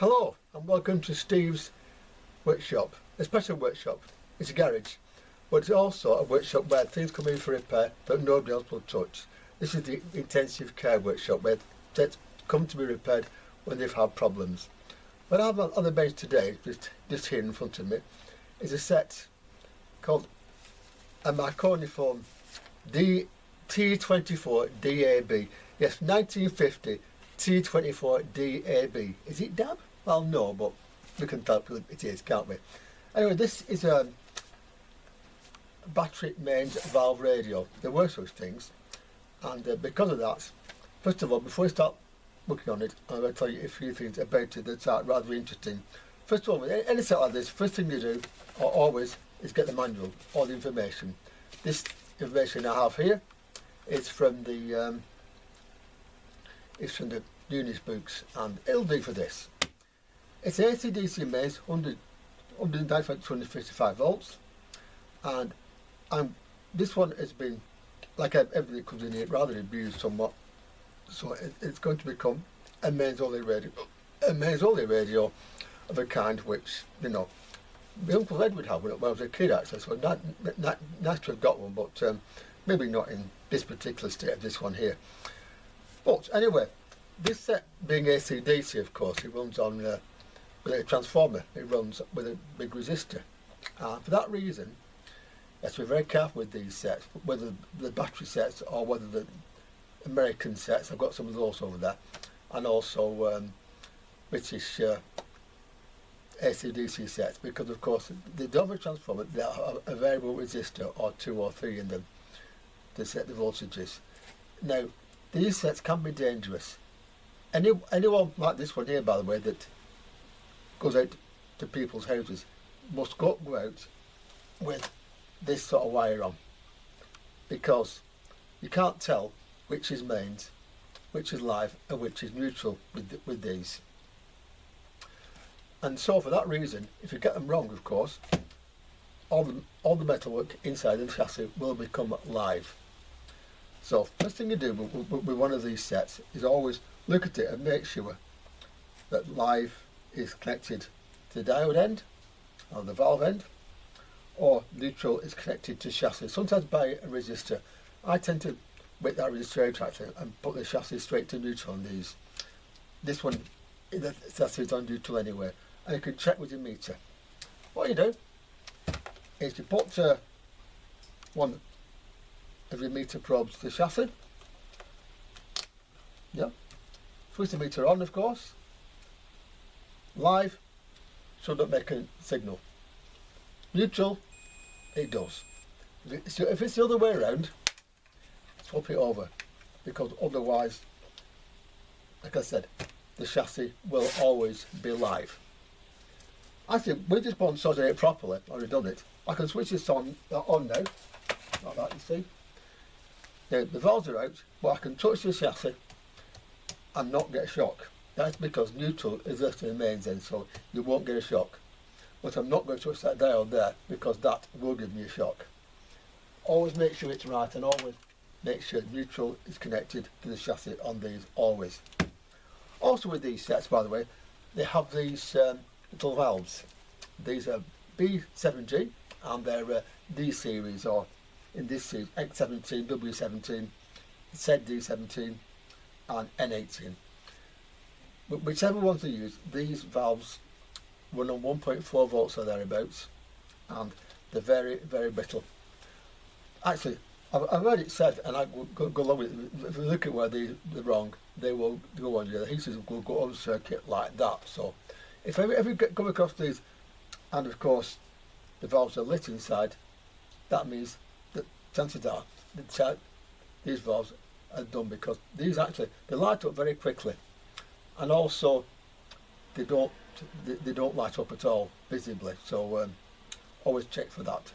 Hello and welcome to Steve's workshop, a special workshop. It's a garage, but it's also a workshop where things come in for repair that nobody else will touch. This is the intensive care workshop where sets come to be repaired when they've had problems. What I have on the bench today, just here in front of me, is a set called a Marconi phone T24 DAB. Yes, 1950 T24 DAB. Is it DAB? Well, no, but we can tell it is, can't we? Anyway, this is a battery mains valve radio. There were such things, and because of that, first of all, before we start looking on it, I'm going to tell you a few things about it that are rather interesting. First of all, with any set like this, first thing you do, or always, is get the manual, all the information. This information I have here is from the Unis books, and it'll do for this. It's AC/DC mains, 195 255 volts, and this one has been, like everything that comes in here, rather abused somewhat. So it's going to become a mains only radio, of a kind which, you know, my Uncle Ed would have when I was a kid, actually. So nice to have got one, but maybe not in this particular state of this one here. But anyway, this set being AC/DC, of course, it runs on with a transformer. It runs with a big resistor. For that reason, you have to be very careful with these sets, whether the battery sets or whether the American sets. I've got some of those over there, and also British AC/DC sets, because of course they don't have a transformer. They have a variable resistor or two or three in them to set the voltages. Now, these sets can be dangerous. Anyone like this one here, by the way, that goes out to people's houses must go out with this sort of wire on, because you can't tell which is mains, which is live, and which is neutral with these. And so for that reason, if you get them wrong, of course, all the metalwork inside the chassis will become live. So first thing you do with one of these sets is always look at it and make sure that live is connected to the diode end or the valve end, or neutral is connected to chassis, sometimes by a resistor. I tend to whip that resistor out actually and put the chassis straight to neutral on these. This one, the chassis is on neutral anyway, and you can check with your meter. What you do is you put one of your meter probes to the chassis. Yeah. Switch the meter on, of course. Live shouldn't make a signal. Neutral, it does. If it's the other way around, swap it over, because otherwise, like I said, the chassis will always be live. Actually, we just want to sort it properly. I've already done it. I can switch this on now, like that, you see. Now, the valves are out, but I can touch the chassis and not get a shock. That's because neutral is left in the mains end, so you won't get a shock. But I'm not going to touch that dial there, because that will give me a shock. Always make sure it's right, and always make sure neutral is connected to the chassis on these, always. Also with these sets, by the way, they have these little valves. These are B7G, and they're D series, or in this series, X17, W17, ZD17 and N18. But whichever ones they use, these valves run on 1.4 volts or thereabouts, and they're very, very brittle. Actually, I've heard it said, and I go along with it, if you look at where they're wrong, they will go on, the heaters will go on circuit like that. So if you come across these, and of course the valves are lit inside, that means that chances are that these valves are done, because these actually, they light up very quickly, and also they don't light up at all visibly, so always check for that.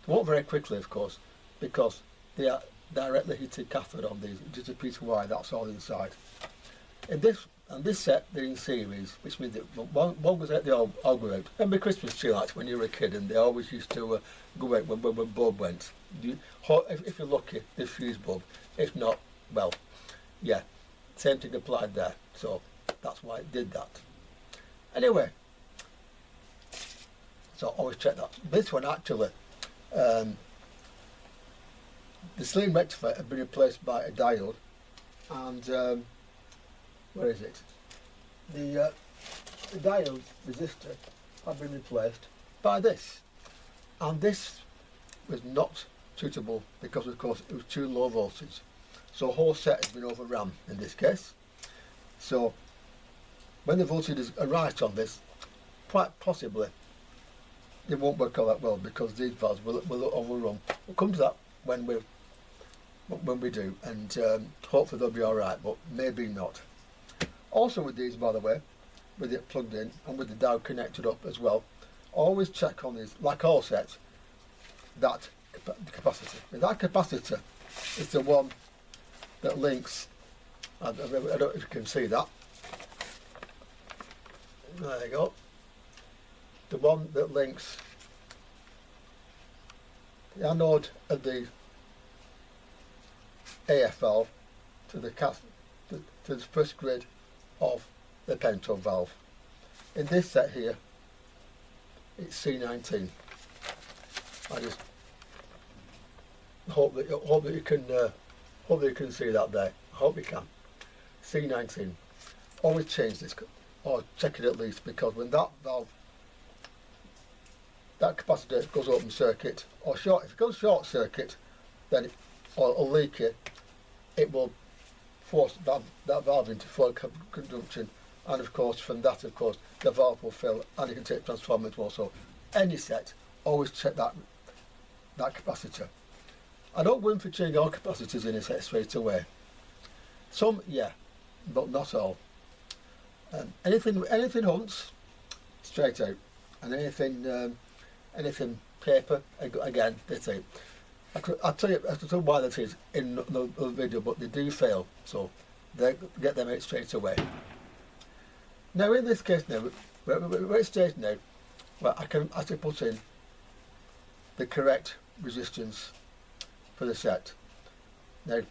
They won't very quickly, of course, because they are directly heated cathode on these, just a piece of wire, that's all inside. In this set, they're in series, which means that one goes out, they all go out. Remember Christmas tree lights when you were a kid, and they always used to go out when bulb went. If you're lucky, the fuse bulb. If not, well, yeah, same thing applied there. So that's why it did that. Anyway, so always check that. This one actually, the sling rectifier had been replaced by a diode, and where is it? The diode resistor had been replaced by this, and this was not suitable because of course it was too low voltage, so the whole set has been overrun in this case. So when the voltage is right on this, quite possibly it won't work all that well because these valves will overrun. We'll come to that when we do, and hopefully they'll be alright, but maybe not. Also with these, by the way, with it plugged in and with the diode connected up as well, always check on these, like all sets, that capacitor. Now that capacitor is the one that links, I don't know if you can see that, there you go, the one that links the anode of the AF valve to the first grid of the Pentoe valve. In this set here, it's C19. I just hope that you can see that there. I hope you can. C19. Always change this, or check it at least, because when that valve, that capacitor goes open circuit or short, if it goes short circuit, then or leaky, it will force that valve into flow conduction, and of course from that, of course, the valve will fill, and you can take transformer as well. So any set, always check that capacitor. I don't go in for changing all capacitors in a set straight away. Some, yeah, but not all. Anything hunts, straight out, and anything paper, again, that's it. I'll tell you why that is in the video, but they do fail, so they get them out straight away. Now in this case now, we're at stage now where I can actually put in the correct resistance for the set. Now,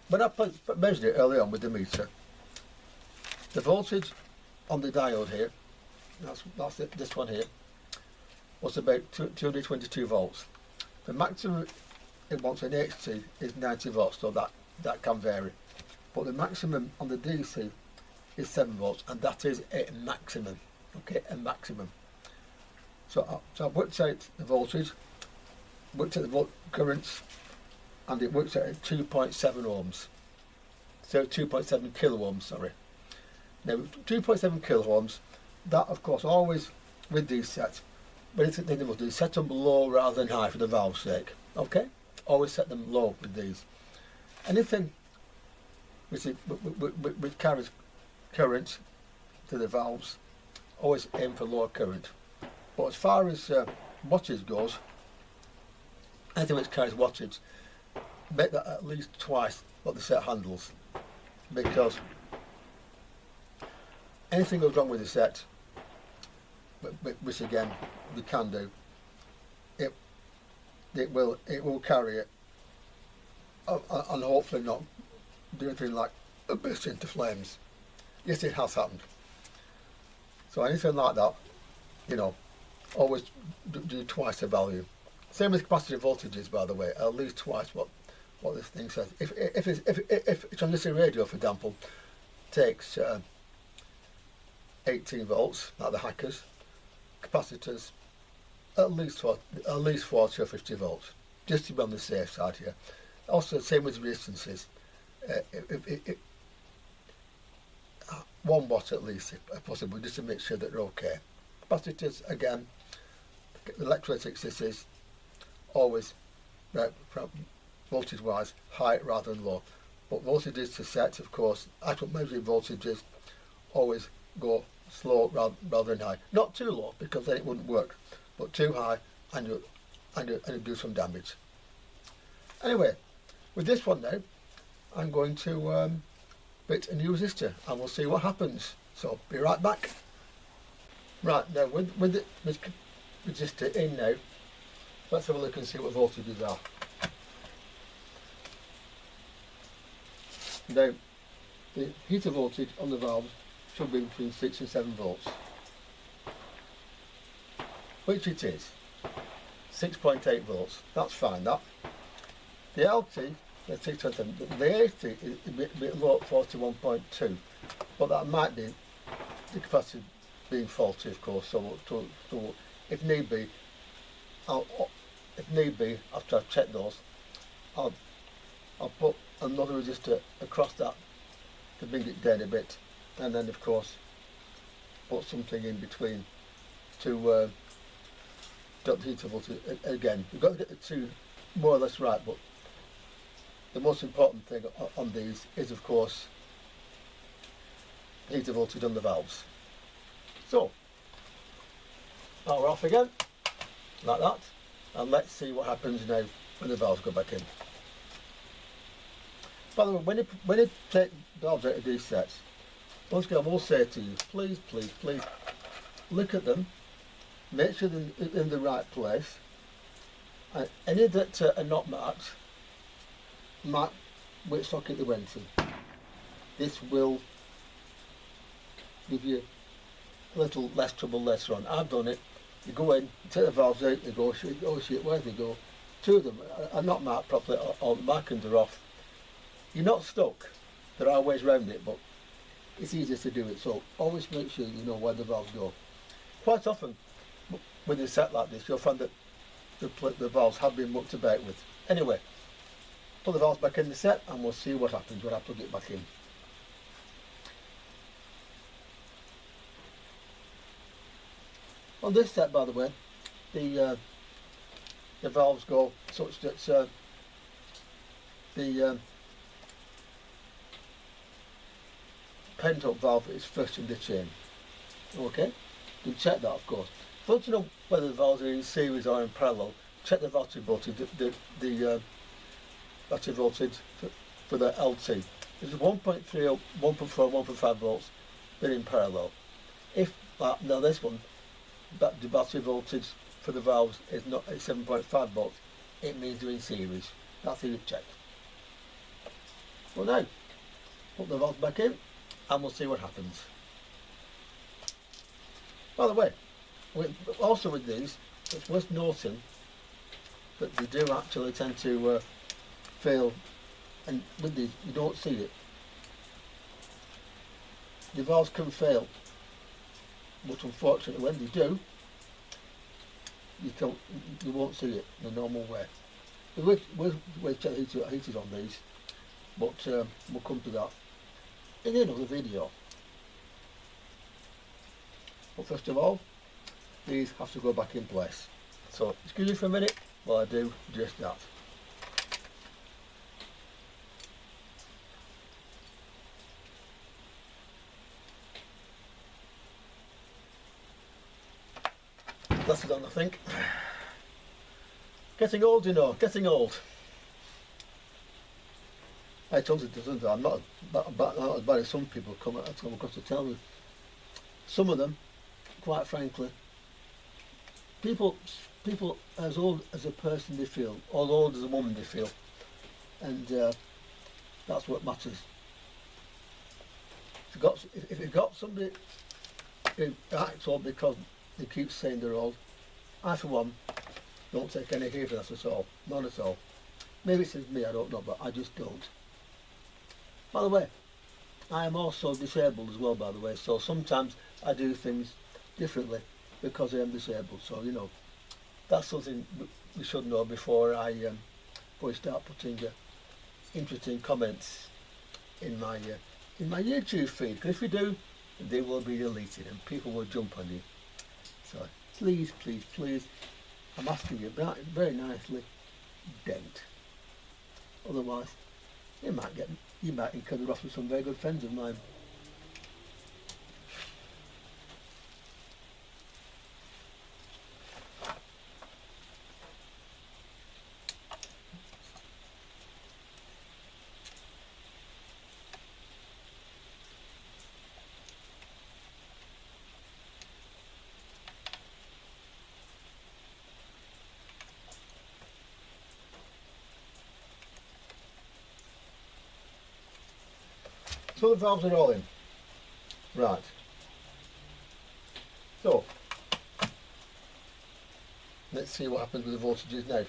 when I measured it early on with the meter, the voltage on the diode here, that's it, this one here, was about 222 volts. The maximum it wants in HT is 90 volts, so that can vary. But the maximum on the DC is 7 volts, and that is a maximum. Okay, a maximum. So I've worked out the voltage, worked out the currents, and it works out at 2.7 ohms. So 2.7 kilo ohms, sorry. Now 2.7 kilo ohms, that of course always with these sets, but it's they must do set them low rather than high for the valve's sake. Okay? Always set them low with these. Anything which carries current to the valves, always aim for lower current. But as far as wattage goes, anything which carries wattage, make that at least twice what the set handles, because anything goes wrong with the set, which again we can do, it will carry it, and hopefully not do anything like burst into flames. Yes, it has happened. So anything like that, you know, always do twice the value. Same with capacitive voltages, by the way, at least twice what this thing says. If it's on this radio, for example, takes 18 volts, like the Hackers, capacitors at least 40 or 50 volts, just to be on the safe side here. Also, same with resistances. 1 watt at least, if possible, just to make sure that they're okay. Capacitors, again, electrolytic systems, always voltage wise high rather than low, but voltages to set, of course, actual measuring voltages always go slow rather than high. Not too low, because then it wouldn't work, but too high and you'll do some damage. Anyway, with this one now, I'm going to bit a new resistor and we'll see what happens. So be right back. Right, now with the resistor in now, let's have a look and see what voltages are. Now, the heater voltage on the valves should be between 6 and 7 volts, which it is, 6.8 volts. That's fine. That the LT, the 627, the AC is a bit low at 41.2, but that might be the capacity being faulty, of course. So if need be, after I've checked those, I'll put another resistor across that to bring it down a bit, and then of course put something in between to drop the heater voltage again. You've got to get the two more or less right, but the most important thing on these is of course heater voltage on the valves. So power off again, like that, and let's see what happens now when the valves go back in. By the way, when you take valves out of these sets, once again I will say to you, please look at them, make sure they're in the right place, and any that are not marked, mark which socket they went in. This will give you a little less trouble later on. I've done it. You go in, you take the valves out, you go, oh shit, where do they go? Two of them are not marked properly, or markings are off. You're not stuck. There are ways around it, but it's easier to do it. So always make sure you know where the valves go. Quite often, with a set like this, you'll find that the valves have been mucked about with. Anyway, put the valves back in the set, and we'll see what happens when I plug it back in. On this set, by the way, the valves go such that the pent-up valve is first in the chain. Okay, you can check that, of course. If you want to know whether the valves are in series or in parallel, check the battery voltage, the battery voltage for the LT. This is 1.3, 1.4, 1.5 volts. They're in parallel. If now this one, the battery voltage for the valves is not at 7.5 volts, it means they're in series. That's how you check. Well, now put the valves back in, and we'll see what happens. By the way, also with these, it's worth noting that they do actually tend to fail, and with these you don't see it. The valves can fail, but unfortunately when they do, you won't see it the normal way. We'll check the heaters on these, but we'll come to that in another video. But first of all, these have to go back in place. So excuse me for a minute while I do just that. Glasses on, I think. Getting old, you know, getting old. I told you, doesn't I? I'm not as bad as some people come across to tell me. Some of them, quite frankly, people as old as a person they feel, or old as a woman they feel, and that's what matters. If you've got somebody who acts old because they keep saying they're old, I for one don't take any heed for that at all, none at all. Maybe it's just me, I don't know, but I just don't. By the way, I am also disabled as well, by the way, so sometimes I do things differently because I am disabled. So, you know, that's something we should know before we start putting interesting comments in my YouTube feed. Because if you do, they will be deleted and people will jump on you. So please, I'm asking you very nicely, don't. Otherwise, you might incur the wrath of some very good friends of mine. So the valves are all in. Right. So, let's see what happens with the voltages now.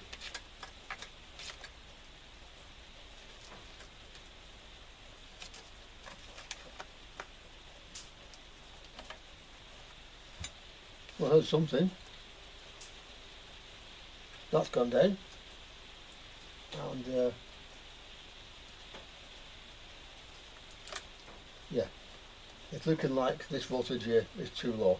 Well, here's something. That's gone down. And yeah, it's looking like this voltage here is too low.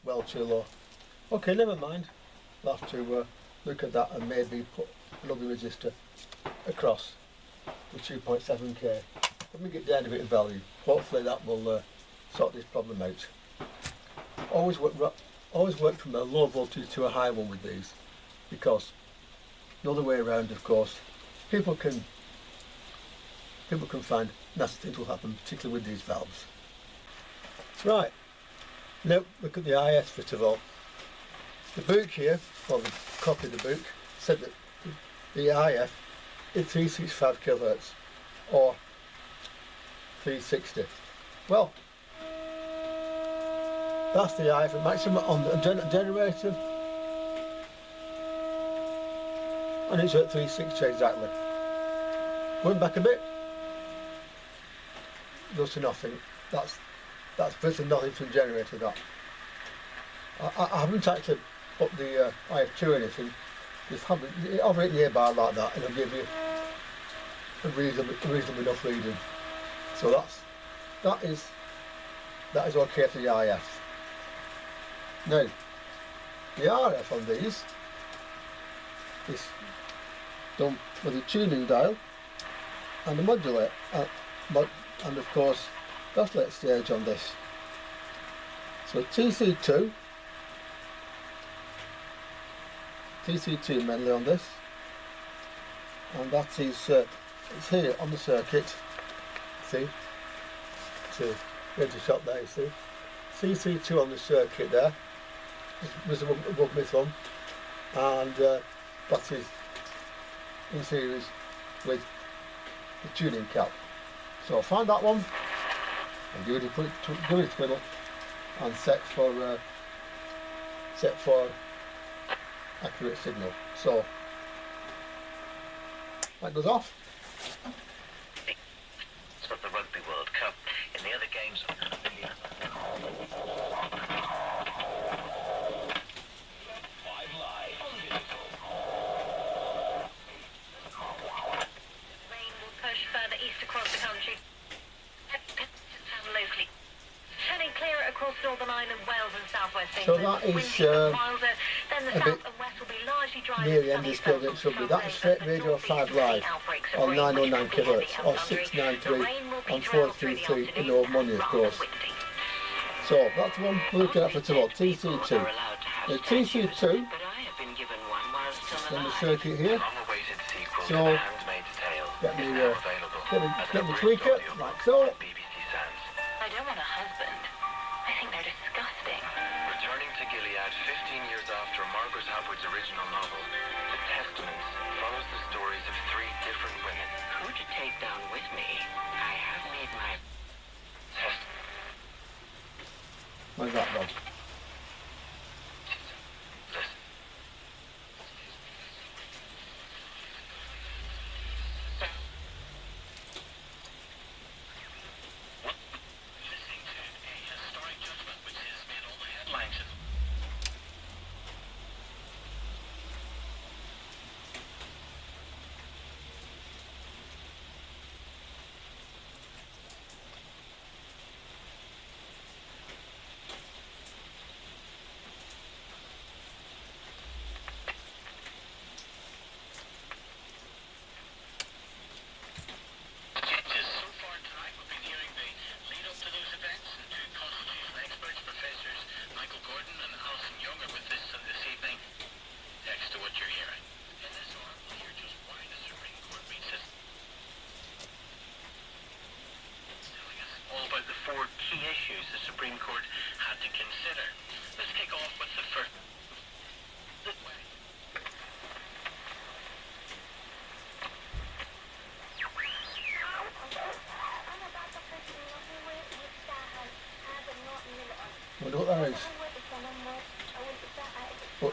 Well, too low. Okay, never mind. We'll have to look at that and maybe put another resistor across the 2.7k. Let me get down a bit of value. Hopefully that will sort this problem out. Always work from a low voltage to a high one with these, because the other way around, of course, people can find nasty things will happen, particularly with these valves. Right. Now look at the IS first of all. The book here, or the copy of the book, said that the IF is 365 kHz or 360. Well, that's the IF maximum on the generator, and it's at 360 exactly. Going back a bit, goes to nothing. That's virtually nothing from generator. That I haven't actually put the IF2 or anything. Just have it nearby like that, and it'll give you a reasonable enough reading. So that is okay for the IF. Now the RF on these is done with a tuning dial and a modulator, and of course oscillator stage on this. So TC2 mainly on this, and that is it's here on the circuit. See, ready shot there. You see, CC2 on the circuit there, was above my thumb, and that is in series with the tuning cap. So find that one and give it a twiddle and set for accurate signal. So that goes off. It's got the Rugby World Cup. In the other games, Rain will push further east across the country. Locally. Turning clear across Northern Ireland, Wales and southwest So England. that is Milder. Then the a south bit and west will be largely dry. near the end of this build. It should be. That is straight Radio 5 Live on 909 kHz or 693 on 433 in Old Money, of course. So that's the one we're looking at for tomorrow, TC2. The TC2 is on the circuit here. So let me tweak it like so. I don't want a husband. I think they're disgusting. returning to Gilead 15 years after Margaret Atwood's original novel, The Testaments follows the stories of 3 different women. Who to take down with me? I have made my... Where's that gone?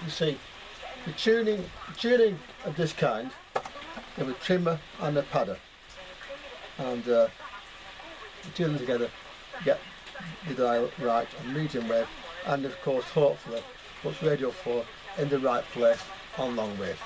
you see, the tuning of this kind, you have a trimmer and a padder, and you tune them together, get the dial right on medium wave, and of course hopefully puts Radio 4 in the right place on long wave.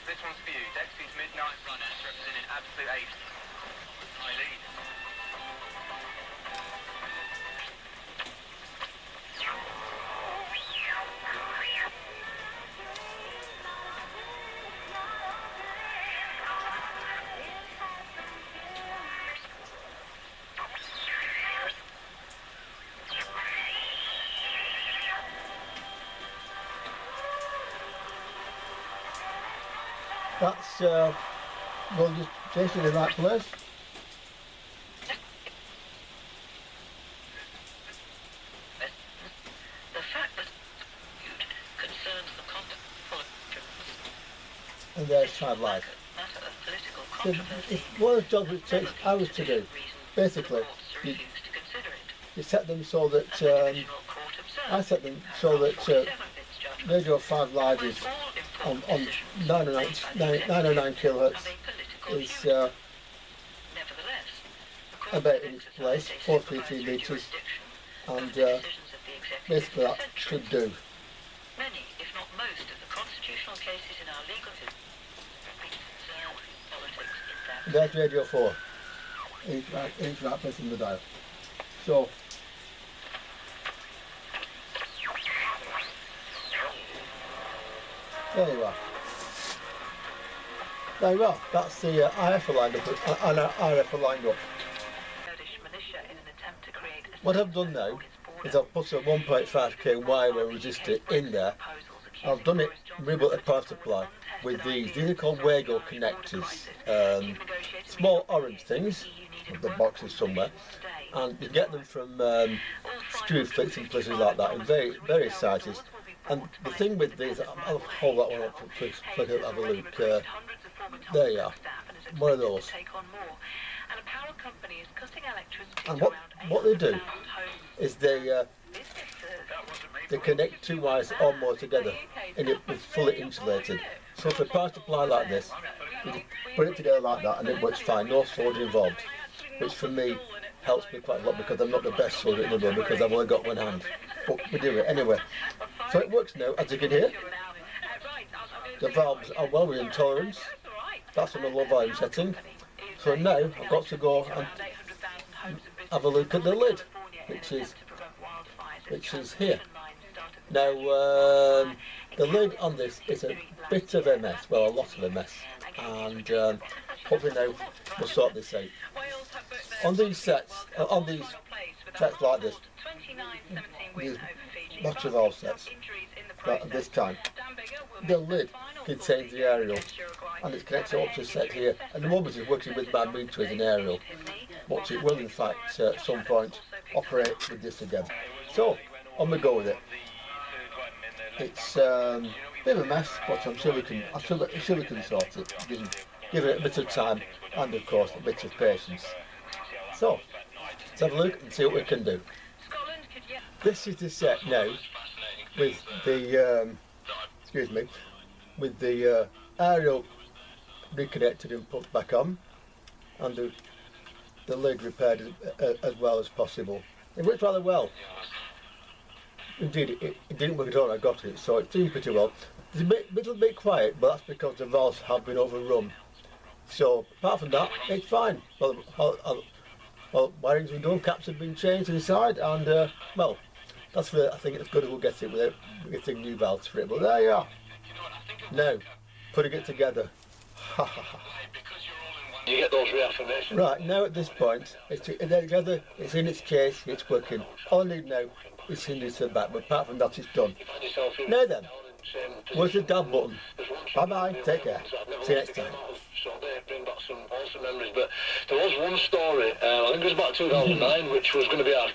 This one's for you. Dexy's Midnight Runners representing Absolute Ace. Eileen. That's well, just chasing in the right place. The fact that concerns the conduct of politics. And there's Child Life. Matter of political It's controversy. one of the jobs which takes hours to do. Basically, you set them so that I set them so that Radio 5 Live is on 909 kilohertz is about in its place, 433 metres, and basically that should do. Many, if not most, of the constitutional cases in our legal system concern politics in that. There's Radio 4, each right place in the dial. So, there you are. There you are. That's the IF lined up, RF lined up. What I've done now is I've put a 1.5k wire resistor in there. I've done it rebuilt a power supply with these. These are called Wago connectors. Small orange things, with the boxes somewhere, and you get them from screw flicks and places like that in various sizes. And the thing with these, I'll hold that one up for a quick, have a look. There you are, one of those. And what they do is they connect two wires or more together, and it is fully insulated. So for a power supply like this, you just put it together like that, and it works fine. No solder involved, which for me helps me quite a lot because I'm not the best solderer in the world because I've only got one hand. But we do it anyway. So it works now, as you can hear. The valves are well within tolerance. That's on the low volume setting. So now I've got to go and have a look at the lid, which is here. Now the lid on this is a bit of a mess, well, a lot of a mess, and hopefully now we'll sort this out. On these sets like this, these battery valve sets, at this time, the lid contains the aerial, and it's connected up to a set here. At the moment it's working with my meter as an aerial, but it will in fact at some point operate with this again. So, on we go with it. It's a bit of a mess, but I'm sure we can. I'm sure we can sort it. Give it a bit of time and, of course, a bit of patience. So, let's have a look and see what we can do. Scotland could yet. This is the set now with the with the aerial reconnected and put back on, and the lid repaired as well as possible. It worked rather well. Indeed, it didn't work at all. I got it, so it seemed pretty well. It's a little bit quiet, but that's because the valves have been overrun. So apart from that, it's fine. Well, wirings were done, caps have been changed inside, and well, that's where I think it's good we'll get it with getting new valves for it. But there you are. Now, putting it together. You get those reaffirmations. Right, now at this point, it's together, it's in its case, it's working. All I need now is send it to the back, but apart from that, it's done. Now then, where's the dab button? Bye bye, take care. See you next time. So they bring back some awesome memories. But there was one story, I think it was about 2009, which was going to be our